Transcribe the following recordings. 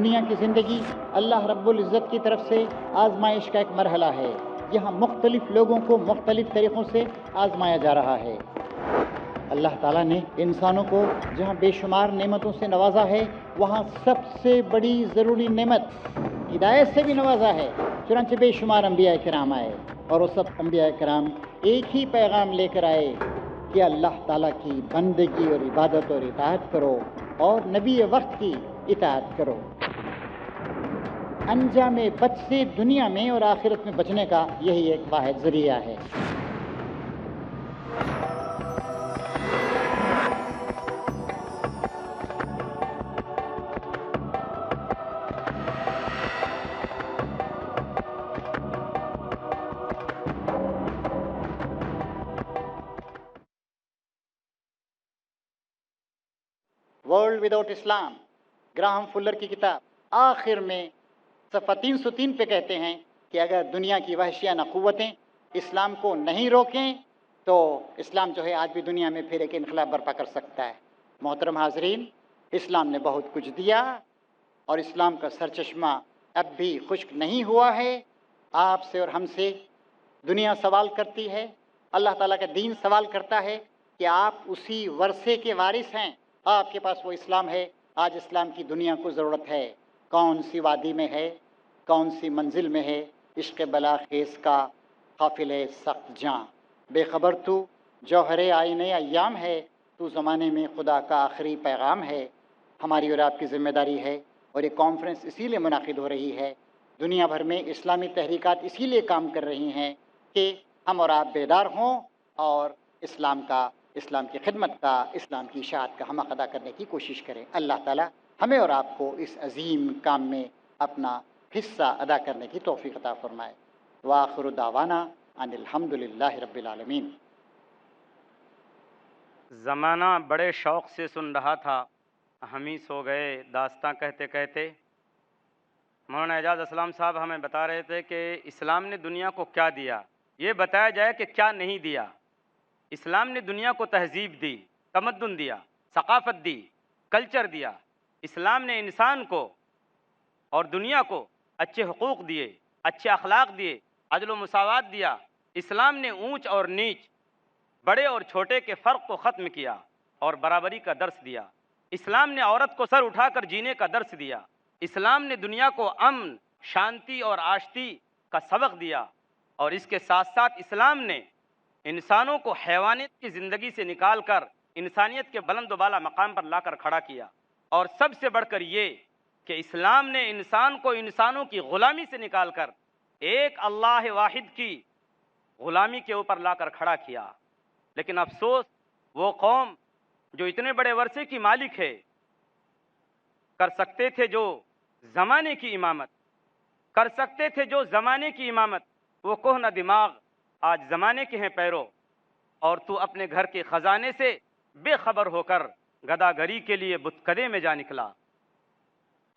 دنیا کی زندگی اللہ رب العزت کی طرف سے آزمائش کا ایک مرحلہ ہے. یہاں مختلف لوگوں کو مختلف طریقوں سے آزمایا جا رہا ہے. اللہ تعالیٰ نے انسانوں کو جہاں بے شمار نعمتوں سے نوازا ہے، وہاں سب سے بڑی ضروری نعمت ہدایت سے بھی نوازا ہے. چنانچہ بے شمار انبیاء کرام آئے اور وہ سب انبیاء کرام ایک ہی پیغام لے کر آئے کہ اللہ تعالیٰ کی بندگی اور عبادت اور اطاعت کرو اور نبی وقت کی اطاعت کرو. انجام بد سے دنیا میں اور آخرت میں بچنے کا یہی ایک واحد ذریعہ ہے. ورلڈ وداؤٹ اسلام، گراہم فلر کی کتاب، آخر میں صفحہ 303 پہ کہتے ہیں کہ اگر دنیا کی وحشیانہ قوتیں اسلام کو نہیں روکیں تو اسلام جو ہے آج بھی دنیا میں پھر ایک انقلاب برپا کر سکتا ہے. محترم حاضرین، اسلام نے بہت کچھ دیا اور اسلام کا سرچشمہ اب بھی خشک نہیں ہوا ہے. آپ سے اور ہم سے دنیا سوال کرتی ہے، اللہ تعالیٰ کا دین سوال کرتا ہے کہ آپ اسی ورثے کے وارث ہیں. آپ کے پاس وہ اسلام ہے. آج اسلام کی دنیا کو ضرورت ہے. کون سی وادی میں ہے، کون سی منزل میں ہے، عشق بلا خیز کا قافل ہے سخت جاں. بے خبر تو جوہر آئین ایام ہے، تو زمانے میں خدا کا آخری پیغام ہے. ہماری اور آپ کی ذمہ داری ہے، اور یہ کانفرنس اسی لیے منعقد ہو رہی ہے، دنیا بھر میں اسلامی تحریکات اسی لیے کام کر رہی ہیں کہ ہم اور آپ بیدار ہوں اور اسلام کی خدمت کا، اسلام کی اشاعت کا حق ادا کرنے کی کوشش کریں. اللہ تعالی ہمیں اور آپ کو اس عظیم کام میں اپنا حصہ ادا کرنے کی توفیق عطا فرمائے. وآخر دعوانا ان الحمد للہ رب العالمین. زمانہ بڑے شوق سے سن رہا تھا، ہم ہی سو گئے داستاں کہتے کہتے. مولانا اعجاز اسلام صاحب ہمیں بتا رہے تھے کہ اسلام نے دنیا کو کیا دیا، یہ بتایا جائے کہ کیا نہیں دیا. اسلام نے دنیا کو تہذیب دی، تمدن دیا، ثقافت دی، کلچر دیا. اسلام نے انسان کو اور دنیا کو اچھے حقوق دیے، اچھے اخلاق دیے، عدل و مساوات دیا. اسلام نے اونچ اور نیچ، بڑے اور چھوٹے کے فرق کو ختم کیا اور برابری کا درس دیا. اسلام نے عورت کو سر اٹھا کر جینے کا درس دیا. اسلام نے دنیا کو امن، شانتی اور آشتی کا سبق دیا. اور اس کے ساتھ ساتھ اسلام نے انسانوں کو حیوانیت کی زندگی سے نکال کر انسانیت کے بلند و بالا مقام پر لا کر کھڑا کیا. اور سب سے بڑھ کر یہ کہ اسلام نے انسان کو انسانوں کی غلامی سے نکال کر ایک اللہ واحد کی غلامی کے اوپر لا کر کھڑا کیا. لیکن افسوس، وہ قوم جو اتنے بڑے ورثے کی مالک ہے، کر سکتے تھے جو زمانے کی امامت، کر سکتے تھے جو زمانے کی امامت، وہ کہنہ دماغ آج زمانے کے ہیں پیرو، اور تو اپنے گھر کے خزانے سے بے خبر ہو کر گداگری کے لیے بتکدے میں جا نکلا.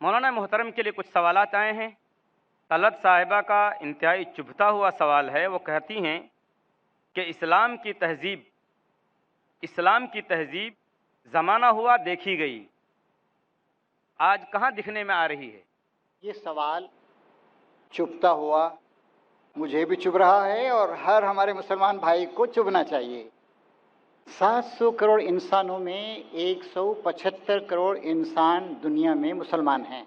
مولانا محترم کے لیے کچھ سوالات آئے ہیں. طلعت صاحبہ کا انتہائی چبھتا ہوا سوال ہے. وہ کہتی ہیں کہ اسلام کی تہذیب زمانہ ہوا دیکھی گئی، آج کہاں دکھنے میں آ رہی ہے؟ یہ سوال چبھتا ہوا مجھے بھی چبھ رہا ہے اور ہر ہمارے مسلمان بھائی کو چبھنا چاہیے. 700 کروڑ انسانوں میں 175 کروڑ انسان دنیا میں مسلمان ہیں.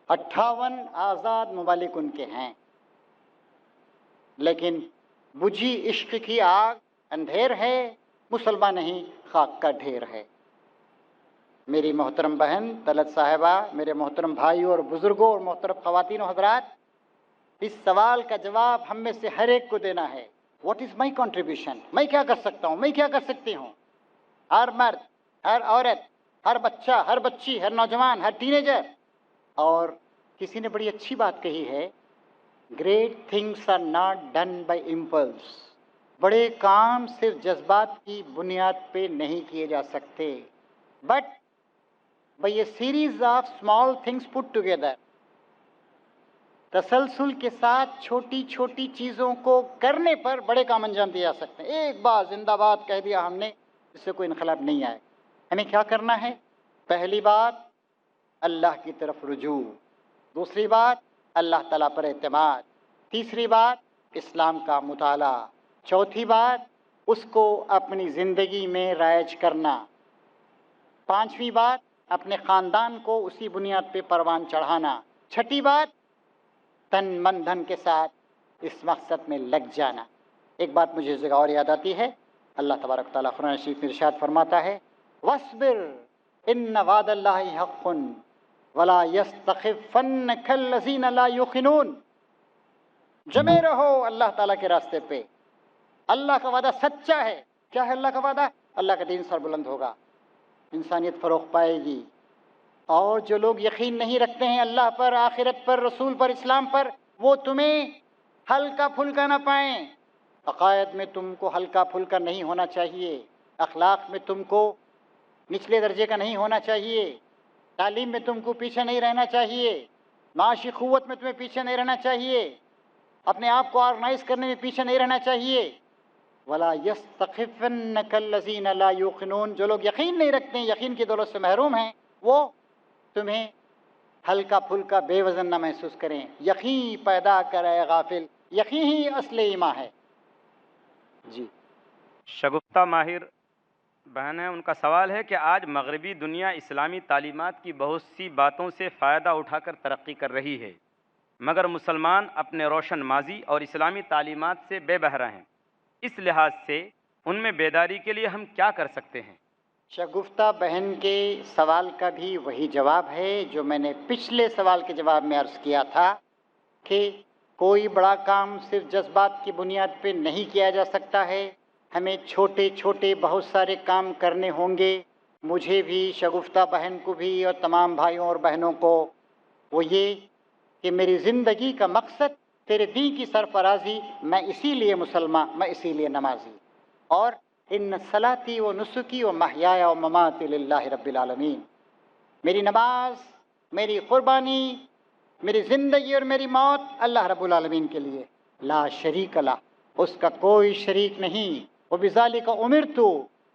58 آزاد ممالک ان کے ہیں، لیکن بجھی عشق کی آگ اندھیر ہے، مسلمان نہیں خاک کا ڈھیر ہے. میری محترم بہن طلعت صاحبہ، میرے محترم بھائیوں اور بزرگوں اور محترم خواتین و حضرات، اس سوال کا جواب ہم میں سے ہر ایک کو دینا ہے. What is my contribution? میں کیا کر سکتا ہوں، میں کیا کر سکتی ہوں؟ ہر مرد، ہر عورت، ہر بچہ، ہر بچی، ہر نوجوان، ہر ٹینیجر. اور کسی نے بڑی اچھی بات کہی ہے، great things are not done by impulse. بڑے کام صرف جذبات کی بنیاد پہ نہیں کیے جا سکتے، but by a series of small things put together. تسلسل کے ساتھ چھوٹی چھوٹی چیزوں کو کرنے پر بڑے کام انجام دیے جا سکتے ہیں. ایک بار زندہ باد کہہ دیا ہم نے، اس سے کوئی انقلاب نہیں آئے. ہمیں کیا کرنا ہے؟ پہلی بات، اللہ کی طرف رجوع، دوسری بات اللہ تعالیٰ پر اعتماد، تیسری بات اسلام کا مطالعہ، چوتھی بات اس کو اپنی زندگی میں رائج کرنا، پانچویں بات اپنے خاندان کو اسی بنیاد پہ پروان چڑھانا، چھٹی بات تن من دھن کے ساتھ اس مقصد میں لگ جانا۔ ایک بات مجھے اس جگہ اور یاد آتی ہے، اللہ تبارک تعالیٰ قرآن شریف میں ارشاد فرماتا ہے وَاصْبِرْ إِنَّ وَعْدَ اللَّهِ حَقٌّ وَلَا يَسْتَخِفَّنَّكَ الَّذِينَ لَا يُوقِنُونَ، جمے رہو اللہ تعالیٰ کے راستے پہ، اللہ کا وعدہ سچا ہے۔ کیا ہے اللہ کا وعدہ؟ اللہ کا دین سر بلند ہوگا، انسانیت فروغ پائے گی، اور جو لوگ یقین نہیں رکھتے ہیں اللہ پر، آخرت پر، رسول پر، اسلام پر، وہ تمہیں ہلکا پھلکا نہ پائیں۔ عقائد میں تم کو ہلکا پھلکا نہیں ہونا چاہیے، اخلاق میں تم کو نچلے درجے کا نہیں ہونا چاہیے، تعلیم میں تم کو پیچھے نہیں رہنا چاہیے، معاشی قوت میں تمہیں پیچھے نہیں رہنا چاہیے، اپنے آپ کو آرگنائز کرنے میں پیچھے نہیں رہنا چاہیے۔ وَلَا يَسْتَخِفَّنَّكَ الَّذِينَ لَا يُوقِنُونَ، جو لوگ یقین نہیں رکھتے ہیں، یقین کی دولت سے محروم ہیں، وہ تمہیں ہلکا پھلکا بے وزن نہ محسوس کریں۔ یقین پیدا کرے غافل، یقین ہی اصل ایمان ہے۔ جی شگفتہ ماہر بہن ہے، ان کا سوال ہے کہ آج مغربی دنیا اسلامی تعلیمات کی بہت سی باتوں سے فائدہ اٹھا کر ترقی کر رہی ہے، مگر مسلمان اپنے روشن ماضی اور اسلامی تعلیمات سے بے بہرہ ہیں۔ اس لحاظ سے ان میں بیداری کے لیے ہم کیا کر سکتے ہیں؟ شگفتہ بہن کے سوال کا بھی وہی جواب ہے جو میں نے پچھلے سوال کے جواب میں عرض کیا تھا کہ کوئی بڑا کام صرف جذبات کی بنیاد پہ نہیں کیا جا سکتا ہے، ہمیں چھوٹے چھوٹے بہت سارے کام کرنے ہوں گے، مجھے بھی، شگفتہ بہن کو بھی، اور تمام بھائیوں اور بہنوں کو۔ وہ یہ کہ میری زندگی کا مقصد تیرے دین کی سرفرازی، میں اسی لیے مسلمان، میں اسی لیے نمازی، اور ان صلاتی و نسکی و محیایا و مماتی للہ رب العالمین، میری نماز، میری قربانی، میری زندگی اور میری موت اللہ رب العالمین کے لیے، لا شریک لہ، اس کا کوئی شریک نہیں، وبذالک امرت،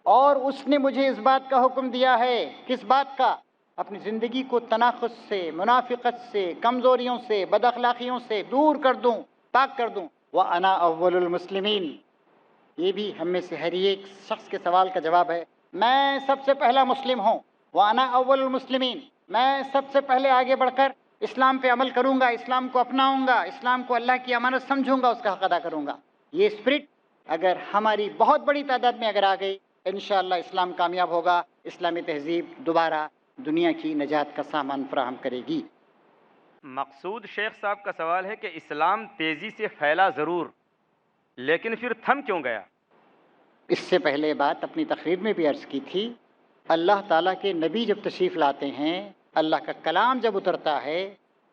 اور اس نے مجھے اس بات کا حکم دیا ہے۔ کس بات کا؟ اپنی زندگی کو تناقض سے، منافقت سے، کمزوریوں سے، بد اخلاقیوں سے دور کر دوں، پاک کر دوں۔ وَأَنَا أَوَّلُ الْمُسْلِمِينَ، یہ بھی ہم میں سے ہر ایک شخص کے سوال کا جواب ہے، میں سب سے پہلا مسلم ہوں۔ وَأَنَا أَوَّلُ الْمُسْلِمِينَ، میں سب سے پہلے آگے بڑھ کر اسلام پہ عمل کروں گا، اسلام کو اپناؤں گا، اسلام کو اللہ کی امانت سمجھوں گا، اس کا حق ادا کروں گا۔ یہ اسپرٹ اگر ہماری بہت بڑی تعداد میں اگر آ گئی، انشاءاللہ اسلام کامیاب ہوگا، اسلامی تہذیب دوبارہ دنیا کی نجات کا سامان فراہم کرے گی۔ مقصود شیخ صاحب کا سوال ہے کہ اسلام تیزی سے پھیلا ضرور، لیکن پھر تھم کیوں گیا؟ اس سے پہلے بات اپنی تقریر میں بھی عرض کی تھی، اللہ تعالیٰ کے نبی جب تشریف لاتے ہیں، اللہ کا کلام جب اترتا ہے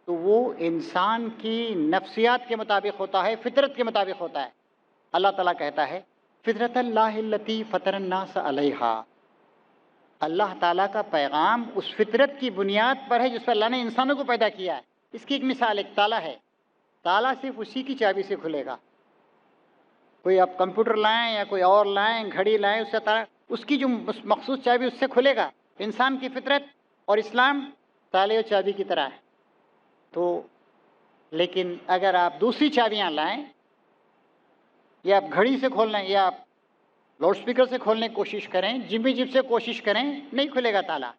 تو وہ انسان کی نفسیات کے مطابق ہوتا ہے، فطرت کے مطابق ہوتا ہے۔ اللہ تعالیٰ کہتا ہے فطرت اللہ التی فطر الناس علیہا، اللہ تعالیٰ کا پیغام اس فطرت کی بنیاد پر ہے جس پر اللہ نے انسانوں کو پیدا کیا ہے۔ اس کی ایک مثال، ایک تالا ہے، تالا صرف اسی کی چابی سے کھلے گا۔ کوئی آپ کمپیوٹر لائیں یا کوئی اور لائیں، گھڑی لائیں، اس سے تالا، اس کی جو مخصوص چابی اس سے کھلے گا۔ انسان کی فطرت اور اسلام تالے اور چابی کی طرح ہے۔ تو لیکن اگر آپ دوسری چابیاں لائیں، یا آپ گھڑی سے کھول لیں، یا آپ لاؤڈ اسپیکر سے کھولنے کی کوشش کریں، جب سے کوشش کریں، نہیں کھلے گا تالا۔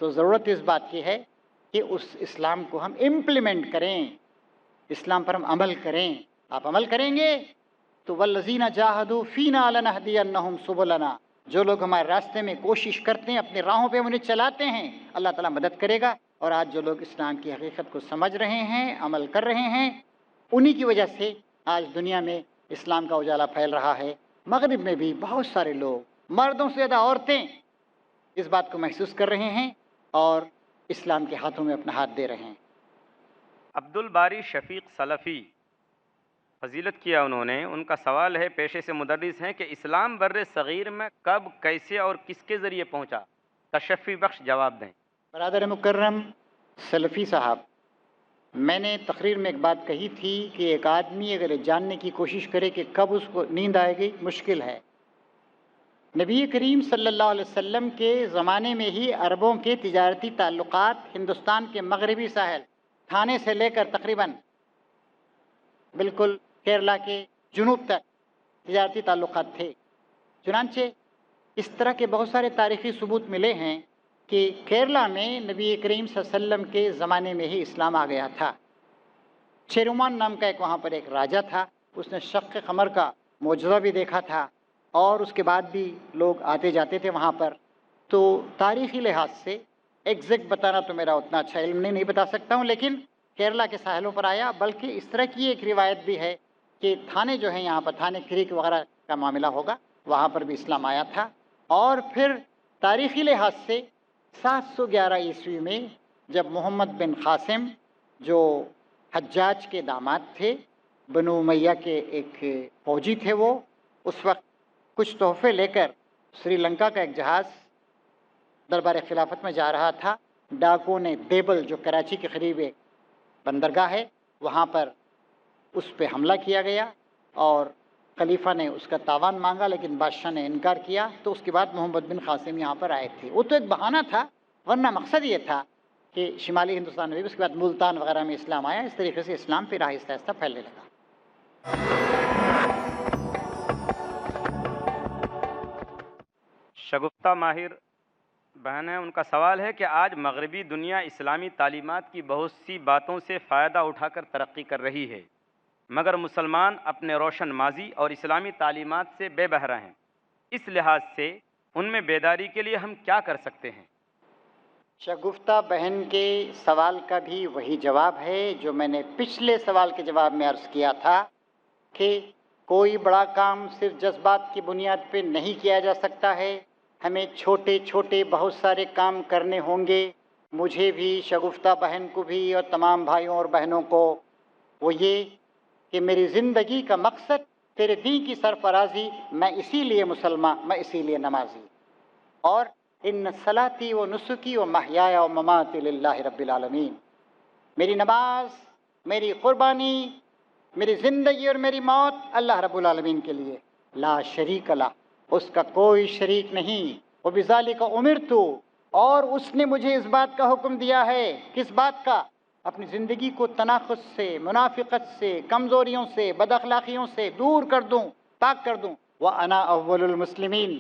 تو ضرورت اس بات کی ہے کہ اس اسلام کو ہم امپلیمنٹ کریں، اسلام پر ہم عمل کریں۔ آپ عمل کریں گے تو والذین جاہدوا فینا لنہدینہم سبلنا، جو لوگ ہمارے راستے میں کوشش کرتے ہیں، اپنے راہوں پہ انہیں چلاتے ہیں، اللہ تعالیٰ مدد کرے گا۔ اور آج جو لوگ اسلام کی حقیقت کو سمجھ رہے ہیں، عمل کر رہے ہیں، انہی کی وجہ سے آج دنیا میں اسلام کا اجالا پھیل رہا ہے۔ مغرب میں بھی بہت سارے لوگ، مردوں سے زیادہ عورتیں، اس بات کو محسوس کر رہے ہیں اور اسلام کے ہاتھوں میں اپنا ہاتھ دے رہے ہیں۔ عبد الباری شفیق سلفی فضیلت کیا انہوں نے، ان کا سوال ہے، پیشے سے مدرس ہیں، کہ اسلام بر صغیر میں کب، کیسے اور کس کے ذریعے پہنچا؟ تشفی بخش جواب دیں۔ برادر مکرم سلفی صاحب، میں نے تقریر میں ایک بات کہی تھی کہ ایک آدمی اگر جاننے کی کوشش کرے کہ کب اس کو نیند آئے گی، مشکل ہے۔ نبی کریم صلی اللہ علیہ وسلم کے زمانے میں ہی عربوں کے تجارتی تعلقات ہندوستان کے مغربی ساحل تھانے سے لے کر تقریباً بالکل کیرلا کے جنوب تک تجارتی تعلقات تھے. چنانچہ اس طرح کے بہت سارے تاریخی ثبوت ملے ہیں کہ کیرلا میں نبی کریم صلی اللہ علیہ وسلم کے زمانے میں ہی اسلام آ گیا تھا. چیرومان نام کا وہاں پر ایک راجا تھا، اس نے شق قمر کا معجزہ بھی دیکھا تھا اور اس کے بعد بھی لوگ آتے جاتے تھے وہاں پر. تو تاریخی لحاظ سے ایگزیکٹ بتانا تو میرا اتنا اچھا علم نہیں بتا سکتا ہوں، لیکن کیرلا کے ساحلوں پر آیا. بلکہ اس طرح کی ایک روایت بھی ہے کہ تھانے جو ہیں یہاں پر تھانے کریک وغیرہ کا معاملہ ہوگا، وہاں پر بھی اسلام آیا تھا. اور پھر تاریخی لحاظ سے 711 عیسوی میں جب محمد بن قاسم جو حجاج کے داماد تھے، بنو امیہ کے ایک فوجی تھے، وہ اس وقت کچھ تحفے لے کر سری لنکا کا ایک جہاز دربار خلافت میں جا رہا تھا. ڈاکو نے دیبل جو کراچی کے قریب ایک بندرگاہ ہے وہاں پر اس پہ حملہ کیا گیا اور خلیفہ نے اس کا تاوان مانگا لیکن بادشاہ نے انکار کیا. تو اس کے بعد محمد بن قاسم یہاں پر آئے تھے. وہ تو ایک بہانہ تھا، ورنہ مقصد یہ تھا کہ شمالی ہندوستان میں بھی اس کے بعد ملتان وغیرہ میں اسلام آیا. اس طریقے سے اسلام پھر آہستہ آہستہ پھیلنے لگا. شگفتہ ماہر بہن ہے، ان کا سوال ہے کہ آج مغربی دنیا اسلامی تعلیمات کی بہت سی باتوں سے فائدہ اٹھا کر ترقی کر رہی ہے، مگر مسلمان اپنے روشن ماضی اور اسلامی تعلیمات سے بے بہرہ ہیں. اس لحاظ سے ان میں بیداری کے لیے ہم کیا کر سکتے ہیں؟ شگفتہ بہن کے سوال کا بھی وہی جواب ہے جو میں نے پچھلے سوال کے جواب میں عرض کیا تھا کہ کوئی بڑا کام صرف جذبات کی بنیاد پہ نہیں کیا جا سکتا ہے. ہمیں چھوٹے چھوٹے بہت سارے کام کرنے ہوں گے. مجھے بھی، شگفتہ بہن کو بھی اور تمام بھائیوں اور بہنوں کو. وہ یہ کہ میری زندگی کا مقصد تیرے دین کی سرفرازی، میں اسی لیے مسلمان، میں اسی لیے نمازی. اور ان صلاتی و نسکی و محیای و مماتی للہ رب العالمین، میری نماز، میری قربانی، میری زندگی اور میری موت اللہ رب العالمین کے لیے. لا شریک لہ، اس کا کوئی شریک نہیں. وبذالک امرت، اور اس نے مجھے اس بات کا حکم دیا ہے. کس بات کا؟ اپنی زندگی کو تناقض سے، منافقت سے، کمزوریوں سے، بد اخلاقیوں سے دور کر دوں، پاک کر دوں. وَأَنَا أَوَّلُ الْمُسْلِمِينَ،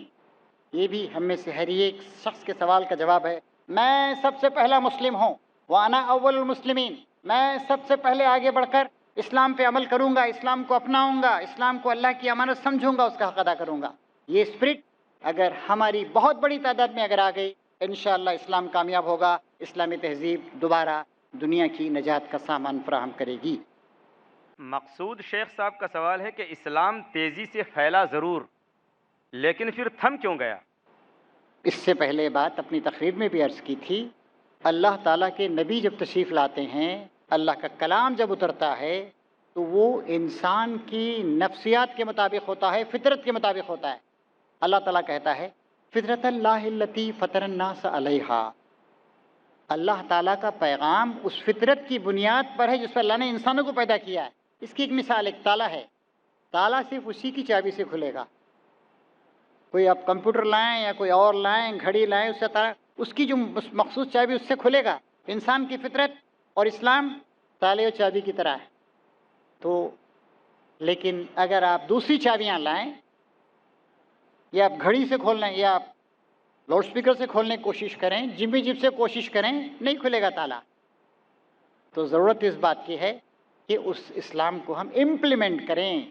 یہ بھی ہم میں سے ہر ایک شخص کے سوال کا جواب ہے. میں سب سے پہلا مسلم ہوں. وَأَنَا أَوَّلُ الْمُسْلِمِينَ، میں سب سے پہلے آگے بڑھ کر اسلام پہ عمل کروں گا، اسلام کو اپناؤں گا، اسلام کو اللہ کی امانت سمجھوں گا، اس کا حق ادا کروں گا. یہ اسپرٹ اگر ہماری بہت بڑی تعداد میں اگر آ گئی، انشاءاللہ اسلام کامیاب ہوگا. اسلامی تہذیب دوبارہ دنیا کی نجات کا سامان فراہم کرے گی. مقصود شیخ صاحب کا سوال ہے کہ اسلام تیزی سے پھیلا ضرور، لیکن پھر تھم کیوں گیا؟ اس سے پہلے بات اپنی تقریر میں بھی عرض کی تھی. اللہ تعالیٰ کے نبی جب تشریف لاتے ہیں، اللہ کا کلام جب اترتا ہے تو وہ انسان کی نفسیات کے مطابق ہوتا ہے، فطرت کے مطابق ہوتا ہے. اللہ تعالیٰ کہتا ہے فطرت اللہ التی فطر الناس علیہا. اللہ تعالیٰ کا پیغام اس فطرت کی بنیاد پر ہے جس پر اللہ نے انسانوں کو پیدا کیا ہے. اس کی ایک مثال ایک تالا ہے. تالا صرف اسی کی چابی سے کھلے گا. کوئی آپ کمپیوٹر لائیں یا کوئی اور لائیں، گھڑی لائیں، اس سے تالا، اس کی جو مخصوص چابی اس سے کھلے گا. انسان کی فطرت اور اسلام تالے و چابی کی طرح ہے. تو لیکن اگر آپ دوسری چابیاں لائیں یا آپ گھڑی سے کھول لیں یا آپ لاؤڈ اسپیکر سے کھولنے کی کوشش کریں، جبھی جب سے کوشش کریں، نہیں کھلے گا تالا. تو ضرورت اس بات کی ہے کہ اس اسلام کو ہم امپلیمنٹ کریں،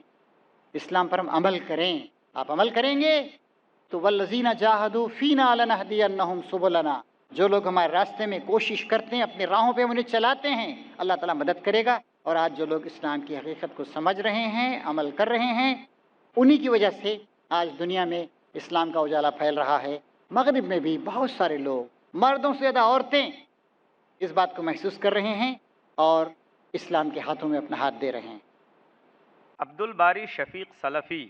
اسلام پر ہم عمل کریں. آپ عمل کریں گے تو والذین جاہدوا فینا لنہدینہم سبلنا، جو لوگ ہمارے راستے میں کوشش کرتے ہیں، اپنی راہوں پہ انہیں چلاتے ہیں، اللہ تعالیٰ مدد کرے گا. اور آج جو لوگ اسلام کی حقیقت کو سمجھ رہے ہیں، عمل کر رہے ہیں، انہی کی وجہ سے آج دنیا میں اسلام کا اجالا پھیل رہا ہے. مغرب میں بھی بہت سارے لوگ، مردوں سے زیادہ عورتیں اس بات کو محسوس کر رہے ہیں اور اسلام کے ہاتھوں میں اپنا ہاتھ دے رہے ہیں. عبد الباری شفیق سلفی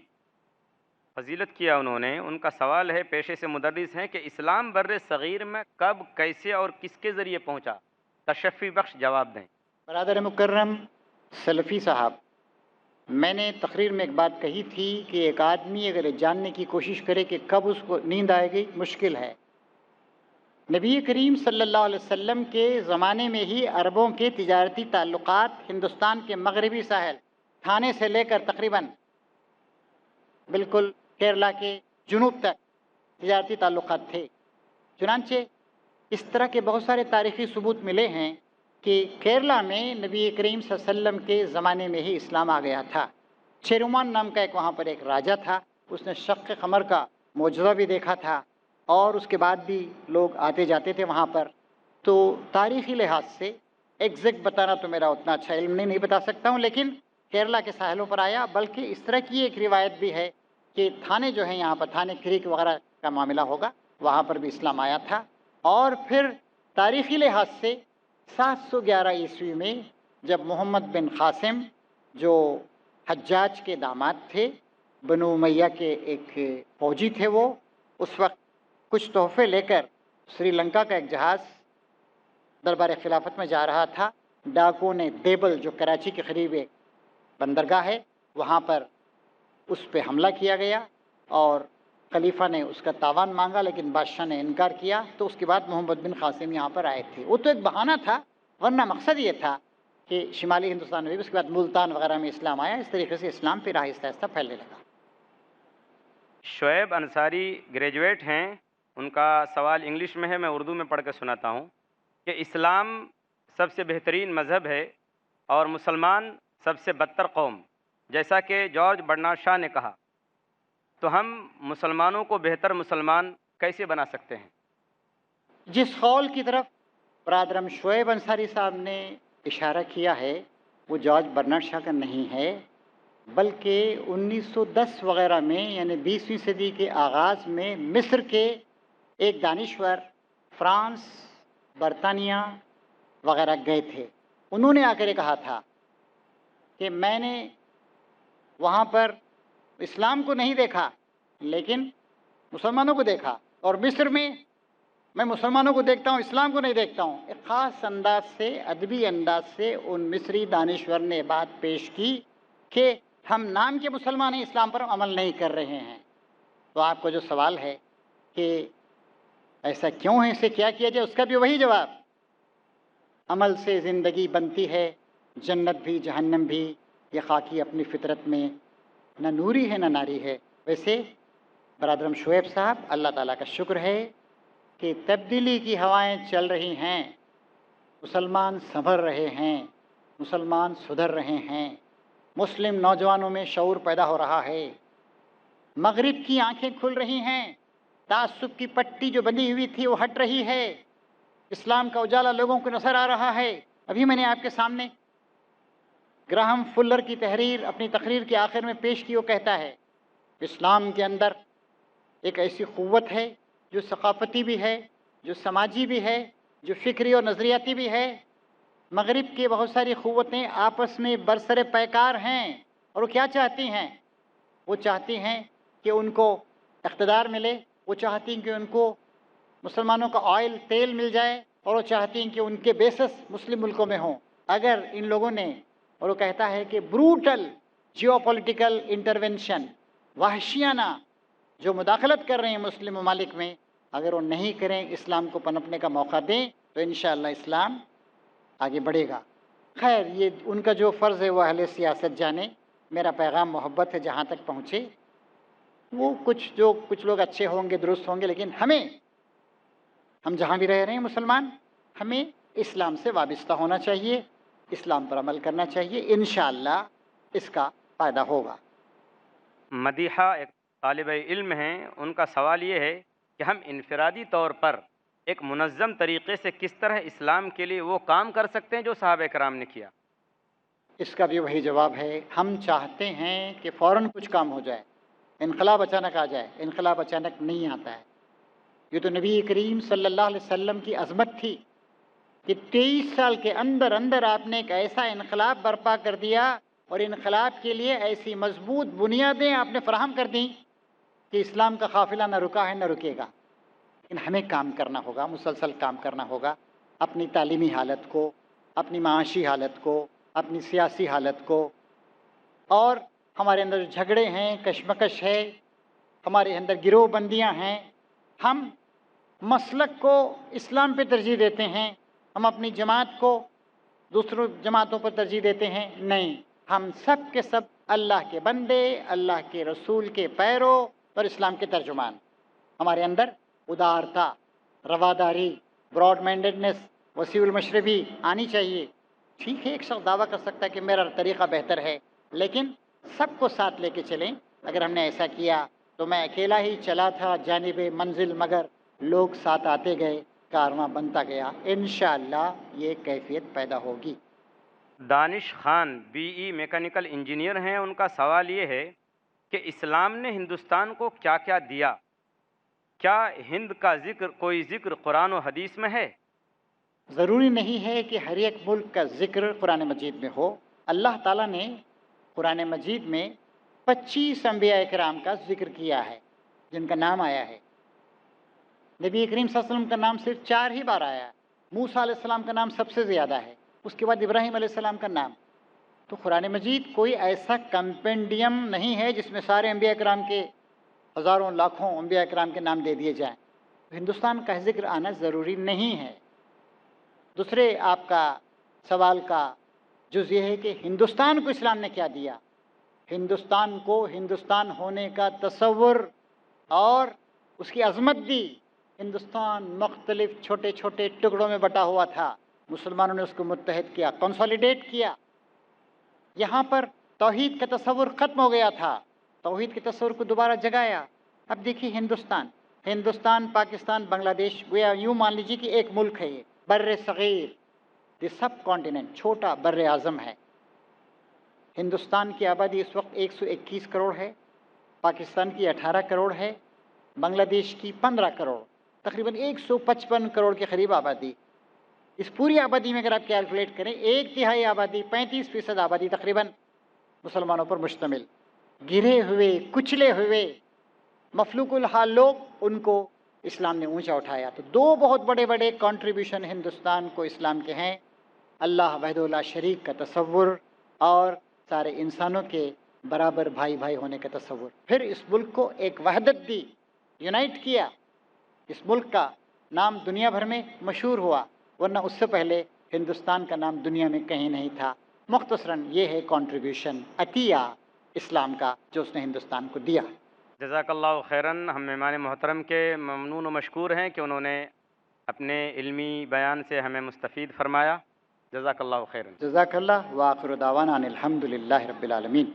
فضیلت کیا انہوں نے، ان کا سوال ہے، پیشے سے مدرس ہیں، کہ اسلام بر صغیر میں کب، کیسے اور کس کے ذریعے پہنچا؟ تشفی بخش جواب دیں. برادر مکرم سلفی صاحب، میں نے تقریر میں ایک بات کہی تھی کہ ایک آدمی اگر یہ جاننے کی کوشش کرے کہ کب اس کو نیند آئے گی، مشکل ہے۔ نبی کریم صلی اللہ علیہ وسلم کے زمانے میں ہی عربوں کے تجارتی تعلقات ہندوستان کے مغربی ساحل تھانے سے لے کر تقریباً بالکل کیرلا کے جنوب تک تجارتی تعلقات تھے۔ چنانچہ اس طرح کے بہت سارے تاریخی ثبوت ملے ہیں کہ کیرلا میں نبی کریم صلی اللہ علیہ وسلم کے زمانے میں ہی اسلام آ گیا تھا۔ چیرومان نام کا وہاں پر ایک راجہ تھا، اس نے شق قمر کا معجزہ بھی دیکھا تھا، اور اس کے بعد بھی لوگ آتے جاتے تھے وہاں پر۔ تو تاریخی لحاظ سے ایگزیکٹ بتانا تو میرا اتنا اچھا علم نہیں بتا سکتا ہوں، لیکن کیرلا کے ساحلوں پر آیا۔ بلکہ اس طرح کی ایک روایت بھی ہے کہ تھانے جو ہیں یہاں پر تھانے کریک وغیرہ کا معاملہ ہوگا، وہاں پر بھی اسلام آیا تھا۔ اور پھر تاریخی لحاظ سے 711 عیسوی میں جب محمد بن قاسم جو حجاج کے داماد تھے، بنو امیہ کے ایک فوجی تھے، وہ اس وقت کچھ تحفے لے کر سری لنکا کا ایک جہاز دربار خلافت میں جا رہا تھا۔ ڈاکو نے دیبل جو کراچی کے قریب ایک بندرگاہ ہے، وہاں پر اس پہ حملہ کیا گیا اور خلیفہ نے اس کا تاوان مانگا، لیکن بادشاہ نے انکار کیا۔ تو اس کے بعد محمد بن قاسم یہاں پر آئے تھے۔ وہ تو ایک بہانہ تھا، ورنہ مقصد یہ تھا کہ شمالی ہندوستان میں بھی اس کے بعد ملتان وغیرہ میں اسلام آیا۔ اس طریقے سے اسلام پھر آہستہ آہستہ پھیلنے لگا۔ شعیب انصاری گریجویٹ ہیں، ان کا سوال انگلش میں ہے، میں اردو میں پڑھ کے سناتا ہوں کہ اسلام سب سے بہترین مذہب ہے اور مسلمان سب سے بدتر قوم، جیسا کہ جارج برنارڈ شاہ نے کہا، تو ہم مسلمانوں کو بہتر مسلمان کیسے بنا سکتے ہیں؟ جس قول کی طرف برادرم شعیب انصاری صاحب نے اشارہ کیا ہے وہ جارج برنارڈ شاہ کا نہیں ہے، بلکہ 1910 وغیرہ میں یعنی 20ویں صدی کے آغاز میں مصر کے ایک دانشور فرانس، برطانیہ وغیرہ گئے تھے۔ انہوں نے آ کر یہ کہا تھا کہ میں نے وہاں پر اسلام کو نہیں دیکھا لیکن مسلمانوں کو دیکھا، اور مصر میں میں مسلمانوں کو دیکھتا ہوں، اسلام کو نہیں دیکھتا ہوں۔ ایک خاص انداز سے، ادبی انداز سے ان مصری دانشور نے بات پیش کی کہ ہم نام کے مسلمان ہیں، اسلام پر عمل نہیں کر رہے ہیں۔ تو آپ کو جو سوال ہے کہ ایسا کیوں ہے، اسے کیا کیا جائے، اس کا بھی وہی جواب، عمل سے زندگی بنتی ہے، جنت بھی جہنم بھی، یہ خاکی اپنی فطرت میں نہ نوری ہے نہ ناری ہے۔ ویسے برادرم شعیب صاحب، اللہ تعالیٰ کا شکر ہے کہ تبدیلی کی ہوائیں چل رہی ہیں، مسلمان سنبھل رہے ہیں، مسلمان سدھر رہے ہیں، مسلم نوجوانوں میں شعور پیدا ہو رہا ہے، مغرب کی آنکھیں کھل رہی ہیں، تعصب کی پٹی جو بندھی ہوئی تھی وہ ہٹ رہی ہے، اسلام کا اجالا لوگوں کو نظر آ رہا ہے۔ ابھی میں نے آپ کے سامنے گراہم فلر کی تحریر اپنی تقریر کے آخر میں پیش کی، وہ کہتا ہے اسلام کے اندر ایک ایسی قوت ہے جو ثقافتی بھی ہے، جو سماجی بھی ہے، جو فکری اور نظریاتی بھی ہے۔ مغرب کی بہت ساری قوتیں آپس میں برسر پیکار ہیں، اور وہ کیا چاہتی ہیں؟ وہ چاہتی ہیں کہ ان کو اقتدار ملے، وہ چاہتی ہیں کہ ان کو مسلمانوں کا آئل تیل مل جائے، اور وہ چاہتی ہیں کہ ان کے بیسس مسلم ملکوں میں ہوں۔ اگر ان لوگوں نے، اور وہ کہتا ہے کہ بروٹل جیو پولیٹیکل انٹرونشن، وحشیانہ جو مداخلت کر رہے ہیں مسلم ممالک میں، اگر وہ نہیں کریں، اسلام کو پنپنے کا موقع دیں، تو انشاءاللہ اسلام آگے بڑھے گا۔ خیر، یہ ان کا جو فرض ہے وہ اہل سیاست جانے، میرا پیغام محبت ہے جہاں تک پہنچے۔ وہ کچھ لوگ اچھے ہوں گے، درست ہوں گے، لیکن ہم جہاں بھی رہ رہے ہیں مسلمان، ہمیں اسلام سے وابستہ ہونا چاہیے، اسلام پر عمل کرنا چاہیے، انشاءاللہ اس کا فائدہ ہوگا۔ مدیحہ ایک طالب علم ہیں، ان کا سوال یہ ہے کہ ہم انفرادی طور پر ایک منظم طریقے سے کس طرح اسلام کے لیے وہ کام کر سکتے ہیں جو صحابہ کرام نے کیا؟ اس کا بھی وہی جواب ہے، ہم چاہتے ہیں کہ فوراً کچھ کام ہو جائے، انقلاب اچانک آ جائے، انقلاب اچانک نہیں آتا ہے۔ یہ تو نبی کریم صلی اللہ علیہ وسلم کی عظمت تھی کہ 23 سال کے اندر اندر آپ نے ایک ایسا انقلاب برپا کر دیا، اور انقلاب کے لیے ایسی مضبوط بنیادیں آپ نے فراہم کر دیں کہ اسلام کا قافلہ نہ رکا ہے نہ رکے گا۔ لیکن ہمیں کام کرنا ہوگا، مسلسل کام کرنا ہوگا، اپنی تعلیمی حالت کو، اپنی معاشی حالت کو، اپنی سیاسی حالت کو اور ہمارے اندر جو جھگڑے ہیں، کشمکش ہے، ہمارے اندر گروہ بندیاں ہیں، ہم مسلک کو اسلام پہ ترجیح دیتے ہیں، ہم اپنی جماعت کو دوسروں جماعتوں پر ترجیح دیتے ہیں. نہیں، ہم سب کے سب اللہ کے بندے، اللہ کے رسول کے پیرو اور اسلام کے ترجمان. ہمارے اندر ادارتا، رواداری، براڈ مائنڈڈنس، وسیع المشربی آنی چاہیے. ٹھیک ہے، ایک شخص دعویٰ کر سکتا ہے کہ میرا طریقہ بہتر ہے، لیکن سب کو ساتھ لے کے چلیں. اگر ہم نے ایسا کیا تو میں اکیلا ہی چلا تھا جانب منزل، مگر لوگ ساتھ آتے گئے، کارواں بنتا گیا. انشاءاللہ یہ کیفیت پیدا ہوگی. دانش خان BE میکینیکل انجینئر ہیں. ان کا سوال یہ ہے کہ اسلام نے ہندوستان کو کیا کیا دیا؟ کیا ہند کا ذکر کوئی ذکر قرآن و حدیث میں ہے؟ ضروری نہیں ہے کہ ہر ایک ملک کا ذکر قرآن مجید میں ہو. اللہ تعالیٰ نے قرآن مجید میں 25 انبیاء کرام کا ذکر کیا ہے جن کا نام آیا ہے. نبی کریم صلی اللہ علیہ وسلم کا نام صرف 4 ہی بار آیا ہے. موسیٰ علیہ السلام کا نام سب سے زیادہ ہے، اس کے بعد ابراہیم علیہ السلام کا نام. تو قرآن مجید کوئی ایسا کمپینڈیم نہیں ہے جس میں سارے انبیاء کرام کے ہزاروں لاکھوں انبیاء کرام کے نام دے دیے جائیں. ہندوستان کا ذکر آنا ضروری نہیں ہے. دوسرے آپ کا سوال کا جز یہ ہے کہ ہندوستان کو اسلام نے کیا دیا. ہندوستان کو ہندوستان ہونے کا تصور اور اس کی عظمت دی. ہندوستان مختلف چھوٹے چھوٹے ٹکڑوں میں بٹا ہوا تھا، مسلمانوں نے اس کو متحد کیا، کنسولیڈیٹ کیا. یہاں پر توحید کا تصور ختم ہو گیا تھا، توحید کے تصور کو دوبارہ جگایا. اب دیکھیے ہندوستان، پاکستان، بنگلہ دیش، گویا یوں مان لیجیے کہ ایک ملک ہے. یہ بر صغیر، دی سب کانٹیننٹ، چھوٹا بر اعظم ہے. ہندوستان کی آبادی اس وقت 121 کروڑ ہے، پاکستان کی 18 کروڑ ہے، بنگلہ دیش کی 15 کروڑ، تقریباً 155 کروڑ کے قریب آبادی. اس پوری آبادی میں اگر آپ کیلکولیٹ کریں، 1/3 آبادی، 35% آبادی تقریباً مسلمانوں پر مشتمل. گرے ہوئے، کچلے ہوئے، مفلوق الحال لوگ، ان کو اسلام نے اونچا اٹھایا. تو 2 بہت بڑے بڑے کنٹریبیوشن ہندوستان کو اسلام کے ہیں: اللہ وحدہ لا شریک کا تصور اور سارے انسانوں کے برابر بھائی بھائی ہونے کا تصور. پھر اس ملک کو ایک وحدت دی، یونائٹ کیا. اس ملک کا نام دنیا بھر میں مشہور ہوا، ورنہ اس سے پہلے ہندوستان کا نام دنیا میں کہیں نہیں تھا. مختصراً یہ ہے کنٹریبیوشن، عطیہ اسلام کا جو اس نے ہندوستان کو دیا. جزاک اللہ خیراً. ہم مہمان محترم کے ممنون و مشکور ہیں کہ انہوں نے اپنے علمی بیان سے ہمیں مستفید فرمایا. جزاک اللہ خیراً. جزاک اللہ. وآخر دعوانا ان الحمد للہ رب العالمین.